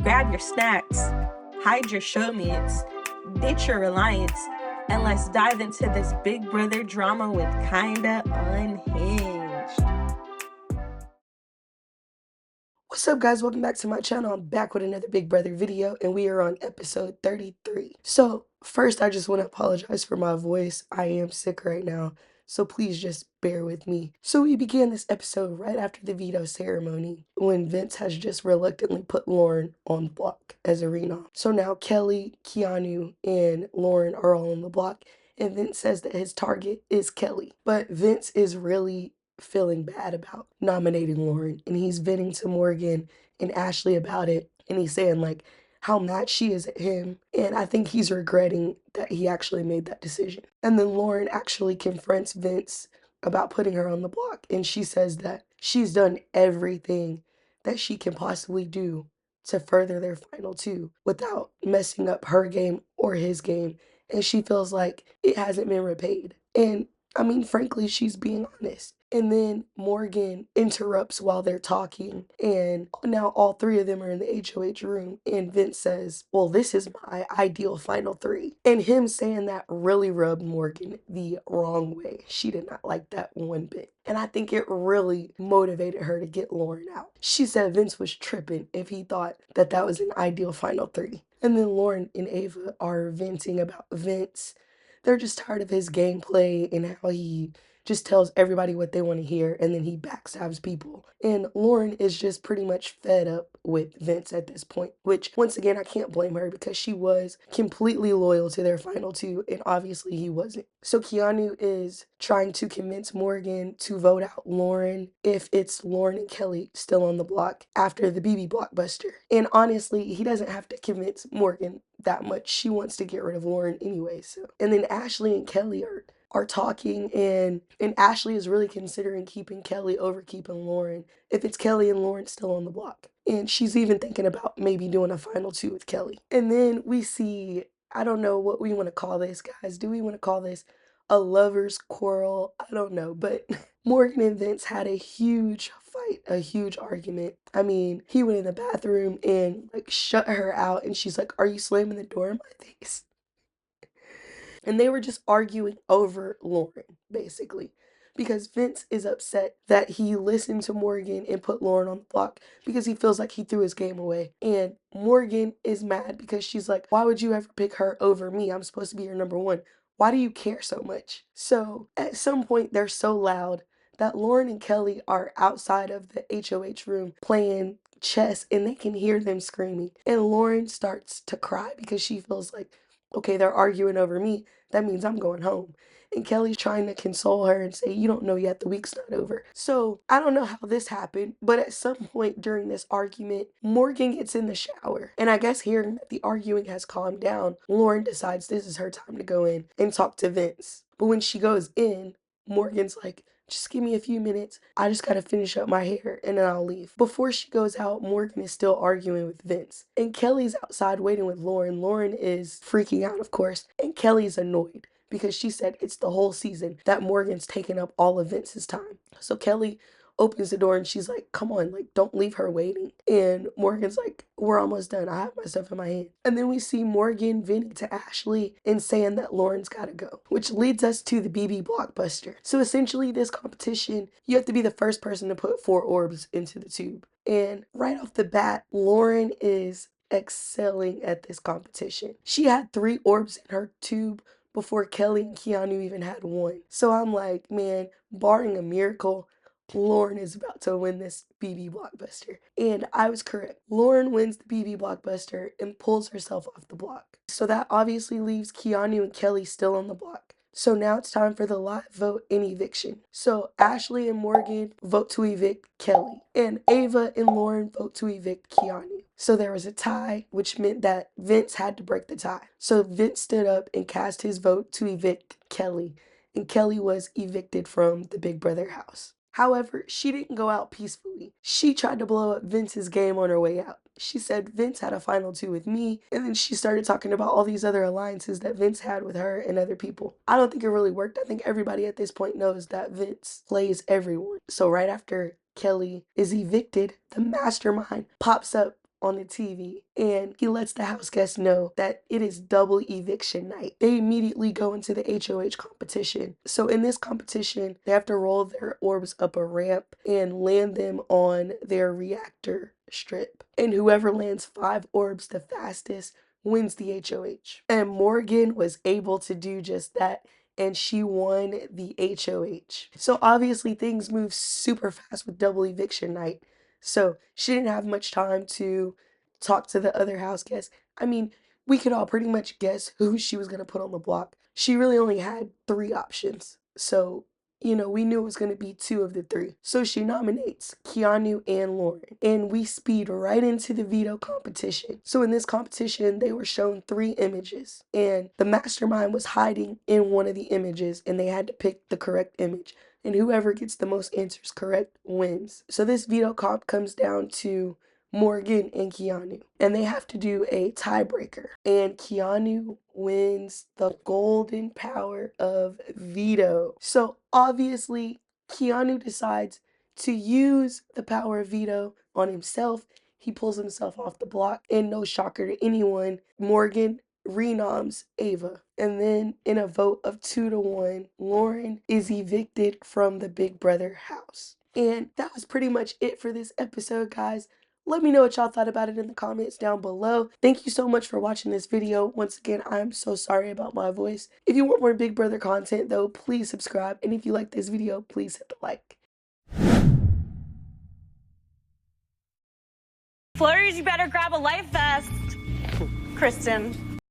Grab your snacks, hide your show mitts, ditch your reliance, and let's dive into this Big Brother drama with Kinda Unhinged. What's up, guys? Welcome back to my channel. I'm back with another Big Brother video, and we are on episode 33. So first, I just want to apologize for my voice. I am sick right now, so please just bear with me. So we began this episode right after the veto ceremony, when Vince has just reluctantly put Lauren on the block as a renom. So now Kelly, Keanu, and Lauren are all on the block, and Vince says that his target is Kelly. But Vince is really feeling bad about nominating Lauren, and he's venting to Morgan and Ashley about it, and he's saying like how mad she is at him, and I think he's regretting that he actually made that decision. And then Lauren actually confronts Vince about putting her on the block, and she says that she's done everything that she can possibly do to further their final two without messing up her game or his game, and she feels like it hasn't been repaid. And I mean, frankly, she's being honest. And then Morgan interrupts while they're talking, and now all three of them are in the HOH room. And Vince says, well, this is my ideal final three. And him saying that really rubbed Morgan the wrong way. She did not like that one bit. And I think it really motivated her to get Lauren out. She said Vince was tripping if he thought that that was an ideal final three. And then Lauren and Ava are venting about Vince. They're just tired of his gameplay and how he just tells everybody what they want to hear, and then he backstabs people. And Lauren is just pretty much fed up with Vince at this point, which once again, I can't blame her because she was completely loyal to their final two, and obviously he wasn't. So Keanu is trying to convince Morgan to vote out Lauren if it's Lauren and Kelly still on the block after the BB Blockbuster. And honestly, he doesn't have to convince Morgan that much. She wants to get rid of Lauren anyway. So, and then Ashley and Kelly are talking, and Ashley is really considering keeping Kelly over keeping Lauren if it's Kelly and Lauren still on the block. And she's even thinking about maybe doing a final two with Kelly. And then we see, I don't know what we want to call this, guys. Do we want to call this a lover's quarrel? I don't know, but Morgan and Vince had a huge fight, a huge argument. I mean, he went in the bathroom and like shut her out, and she's like, "Are you slamming the door in my face?" And they were just arguing over Lauren, basically. Because Vince is upset that he listened to Morgan and put Lauren on the block because he feels like he threw his game away. And Morgan is mad because she's like, why would you ever pick her over me? I'm supposed to be your number one. Why do you care so much? So at some point, they're so loud that Lauren and Kelly are outside of the HOH room playing chess, and they can hear them screaming. And Lauren starts to cry because she feels like, okay, they're arguing over me. That means I'm going home. And Kelly's trying to console her and say, you don't know yet, the week's not over. So I don't know how this happened, but at some point during this argument, Morgan gets in the shower. And I guess hearing that the arguing has calmed down, Lauren decides this is her time to go in and talk to Vince. But when she goes in, Morgan's like, just give me a few minutes. I just gotta finish up my hair and then I'll leave. Before she goes out, Morgan is still arguing with Vince. And Kelly's outside waiting with Lauren. Lauren is freaking out, of course. And Kelly's annoyed because she said it's the whole season that Morgan's taking up all of Vince's time. So Kelly opens the door and she's like, come on, like, don't leave her waiting. And Morgan's like, we're almost done. I have my stuff in my hand. And then we see Morgan venting to Ashley and saying that Lauren's gotta go, which leads us to the BB Blockbuster. So essentially, this competition, you have to be the first person to put 4 orbs into the tube. And right off the bat, Lauren is excelling at this competition. She had 3 orbs in her tube before Kelly and Keanu even had 1. So I'm like, man, barring a miracle, Lauren is about to win this BB Blockbuster. And I was correct. Lauren wins the BB Blockbuster and pulls herself off the block. So that obviously leaves Keanu and Kelly still on the block. So now it's time for the live vote and eviction. So Ashley and Morgan vote to evict Kelly, and Ava and Lauren vote to evict Keanu. So there was a tie, which meant that Vince had to break the tie. So Vince stood up and cast his vote to evict Kelly, and Kelly was evicted from the Big Brother house. However, she didn't go out peacefully. She tried to blow up Vince's game on her way out. She said Vince had a final two with me, and then she started talking about all these other alliances that Vince had with her and other people. I don't think it really worked. I think everybody at this point knows that Vince plays everyone. So right after Kelly is evicted, the mastermind pops up on the TV, and he lets the house guests know that it is double eviction night. They immediately go into the HOH competition. So in this competition, they have to roll their orbs up a ramp and land them on their reactor strip. And whoever lands 5 orbs the fastest wins the HOH. And Morgan was able to do just that, and she won the HOH. So obviously things move super fast with double eviction night. So she didn't have much time to talk to the other house guests. I mean, we could all pretty much guess who she was going to put on the block. She really only had 3 options. So, we knew it was going to be 2 of the 3. So she nominates Keanu and Lauren. And we speed right into the veto competition. So in this competition, they were shown 3 images. And the mastermind was hiding in one of the images. And they had to pick the correct image. And whoever gets the most answers correct wins. So this veto comp comes down to Morgan and Keanu, and they have to do a tiebreaker. And Keanu wins the golden power of veto. So obviously, Keanu decides to use the power of veto on himself. He pulls himself off the block, and no shocker to anyone, Morgan renoms Ava. And then in a vote of 2-1, Lauren is evicted from the Big Brother house. And that was pretty much it for this episode, guys. Let me know what y'all thought about it in the comments down below. Thank you so much for watching this video. Once again, I'm so sorry about my voice. If you want more Big Brother content though, please subscribe. And if you like this video, please hit the like. Flurries, you better grab a life vest, Kristen.